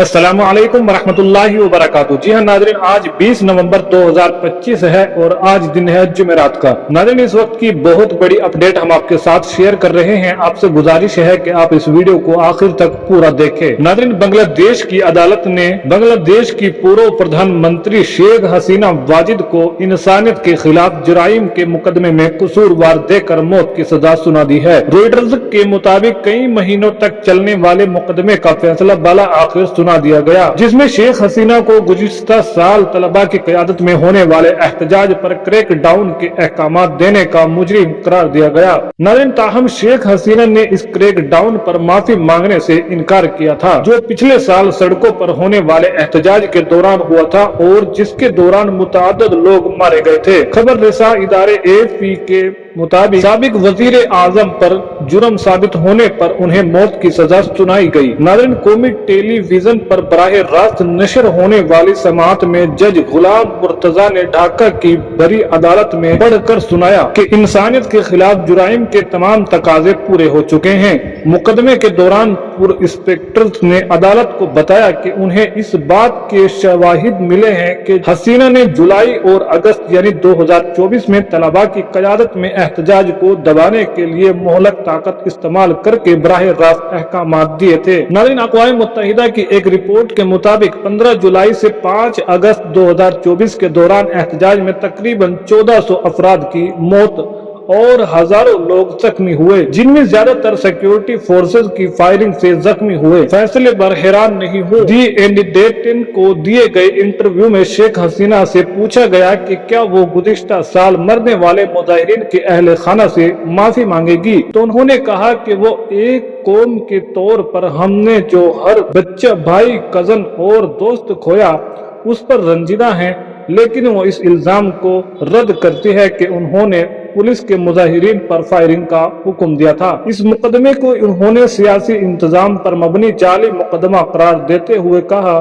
अस्सलामु अलैकुम वरहमतुल्लाहि वबरकातुहू। जी हाँ नाज़रीन, आज 20 नवंबर 2025 है और आज दिन है जुमेरात का। नाज़रीन, इस वक्त की बहुत बड़ी अपडेट हम आपके साथ शेयर कर रहे हैं। आपसे गुजारिश है कि आप इस वीडियो को आखिर तक पूरा देखें। नाज़रीन, बांग्लादेश की अदालत ने बांग्लादेश की पूर्व प्रधानमंत्री शेख हसीना वाजिद को इंसानियत के खिलाफ जराइम के मुकदमे में कसूरवार देकर मौत की सजा सुना दी है। रॉयटर्स के मुताबिक कई महीनों तक चलने वाले मुकदमे का फैसला बाला आखिर सुना दिया गया, जिसमें शेख हसीना को गुज़िश्ता साल तलबा की क़यादत में होने वाले एहतजाज पर क्रैक डाउन के अहकाम देने का मुजरिम करार दिया गया। नाज़रीन, ताहम शेख हसीना ने इस क्रैक डाउन पर माफी मांगने से इनकार किया था, जो पिछले साल सड़कों पर होने वाले एहतजाज के दौरान हुआ था और जिसके दौरान मुतअद्दिद लोग मारे गए थे। खबर रसा इदारे AFP के मुताबिक साबिक वजीर आजम पर जुर्म साबित होने पर उन्हें मौत की सजा सुनाई गई। नाज़रीन, कौमी टेलीविजन पर बराह रास्त नशर होने वाली समाअत में जज गुलाम मुर्तजा ने ढाका की बड़ी अदालत में पढ़कर सुनाया कि इंसानियत के खिलाफ जुराइम के तमाम तकाजे पूरे हो चुके हैं। मुकदमे के दौरान इंस्पेक्टर ने अदालत को बताया कि उन्हें इस बात के शवाहिद मिले हैं कि हसीना ने जुलाई और अगस्त यानी 2024 में तलबा की क़यादत में एहतजाज को दबाने के लिए मोहलक ताकत इस्तेमाल करके बराह रास्त अहकामात दिए थे। नाज़रीन, अक़वाम मुत्तहिदा की एक रिपोर्ट के मुताबिक 15 जुलाई से 5 अगस्त 2024 के दौरान एहतजाज में तकरीबन 1400 अफराद की मौत और हजारों लोग जख्मी हुए, जिनमें ज्यादातर सिक्योरिटी फोर्सेज की फायरिंग से जख्मी हुए। फैसले पर हैरान नहीं हो। दी इंडिपेंडेंट को दिए गए इंटरव्यू में शेख हसीना से पूछा गया कि क्या वो गुज़िश्ता साल मरने वाले मुजाहिरीन के अहले खाना से माफी मांगेगी, तो उन्होंने कहा कि वो एक कौम के तौर पर हमने जो हर बच्चा, भाई, कजन और दोस्त खोया उस पर रंजीदा है, लेकिन वो इस इल्जाम को रद्द करती है कि उन्होंने पुलिस के मुजाहिरीन पर फायरिंग का हुक्म दिया था। इस मुकदमे को उन्होंने सियासी इंतजाम पर मबनी जाली मुकदमा करार देते हुए कहा,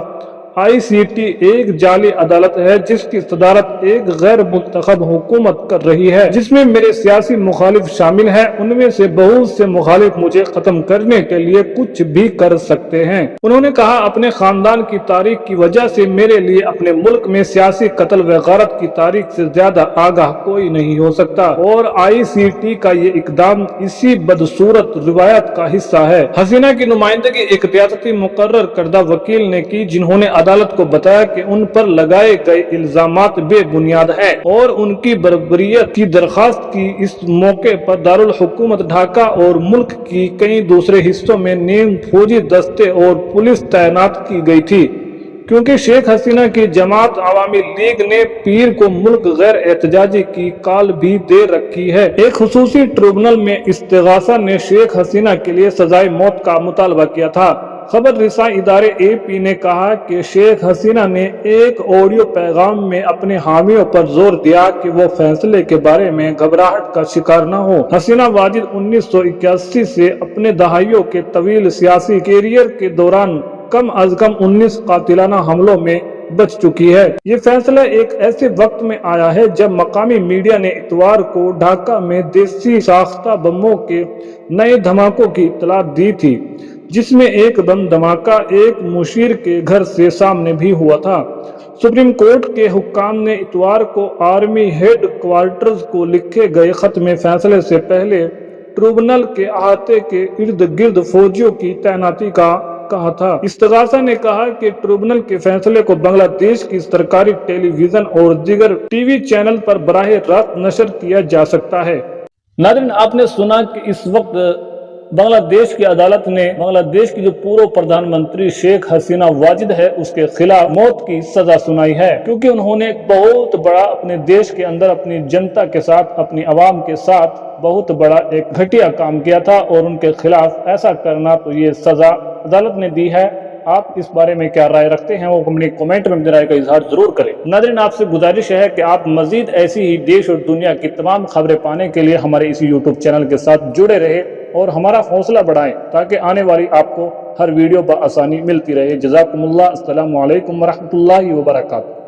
ICT एक जाली अदालत है जिसकी सदारत एक गैर मुंतखब हुकूमत कर रही है, जिसमें मेरे सियासी मुखालिफ शामिल हैं। उनमें से बहुत से मुखालिफ मुझे खत्म करने के लिए कुछ भी कर सकते हैं। उन्होंने कहा, अपने खानदान की तारीख की वजह से मेरे लिए अपने मुल्क में सियासी कत्ल व गारत की तारीख से ज्यादा आगाह कोई नहीं हो सकता और ICT का ये इकदाम इसी बदसूरत रिवायत का हिस्सा है। हसीना की नुमाइंदगी एक रियासती मुकर्रर करदा वकील ने की, जिन्होंने अदालत को बताया कि उन पर लगाए गए इल्जामात बेबुनियाद हैं और उनकी बरबरियत की दरखास्त की। इस मौके पर दारुल हुकूमत ढाका और मुल्क की कई दूसरे हिस्सों में नीम फौजी दस्ते और पुलिस तैनात की गई थी, क्योंकि शेख हसीना की जमात अवामी लीग ने पीर को मुल्क गैर एहतजाजी की काल भी दे रखी है। एक खुसूसी ट्रिब्यूनल में इस्तिगासा ने शेख हसीना के लिए सजाए मौत का मुतालबा किया था। खबर रसा इदारे AP ने कहा कि शेख हसीना ने एक ऑडियो पैगाम में अपने हामियों पर जोर दिया कि वो फैसले के बारे में घबराहट का शिकार न हो। हसीना वाजिद 1981 से अपने दहाइयों के तवील सियासी कैरियर के दौरान कम अज कम 19 कातिलाना हमलों में बच चुकी है। ये फैसला एक ऐसे वक्त में आया है जब मकामी मीडिया ने इतवार को ढाका में देसी साख्ता बमों के नए धमाकों की इत्तला दी थी, जिसमें एक बम धमाका एक मुशीर के घर से सामने भी हुआ था। सुप्रीम कोर्ट के हुक्काम ने इतवार को आर्मी हेड क्वार्टर्स को लिखे गए खत में फैसले से पहले ट्रिब्यूनल के अहाते के इर्द गिर्द फौजियों की तैनाती का कहा था। इस्तिगासा ने कहा कि ट्रिब्यूनल के फैसले को बांग्लादेश की सरकारी टेलीविजन और दीगर TV चैनल पर बराह रास्त नशर किया जा सकता है। नाज़रीन, आपने सुना कि इस वक्त बांग्लादेश की अदालत ने बांग्लादेश की जो पूर्व प्रधानमंत्री शेख हसीना वाजिद है उसके खिलाफ मौत की सजा सुनाई है, क्योंकि उन्होंने एक बहुत बड़ा अपने देश के अंदर अपनी जनता के साथ, अपनी आवाम के साथ बहुत बड़ा एक घटिया काम किया था और उनके खिलाफ ऐसा करना, तो ये सजा अदालत ने दी है। आप इस बारे में क्या राय रखते हैं वो अपने कमेंट में अपनी राय का इजहार जरूर करें। नाज़रीन, आपसे गुजारिश है कि आप मजीद ऐसी ही देश और दुनिया की तमाम खबरें पाने के लिए हमारे इसी YouTube चैनल के साथ जुड़े रहे और हमारा हौसला बढ़ाएं, ताकि आने वाली आपको हर वीडियो बआसानी मिलती रहे। जज़ाकुमुल्लाह। अस्सलामु अलैकुम वरहमतुल्लाहि वबरकातुहू।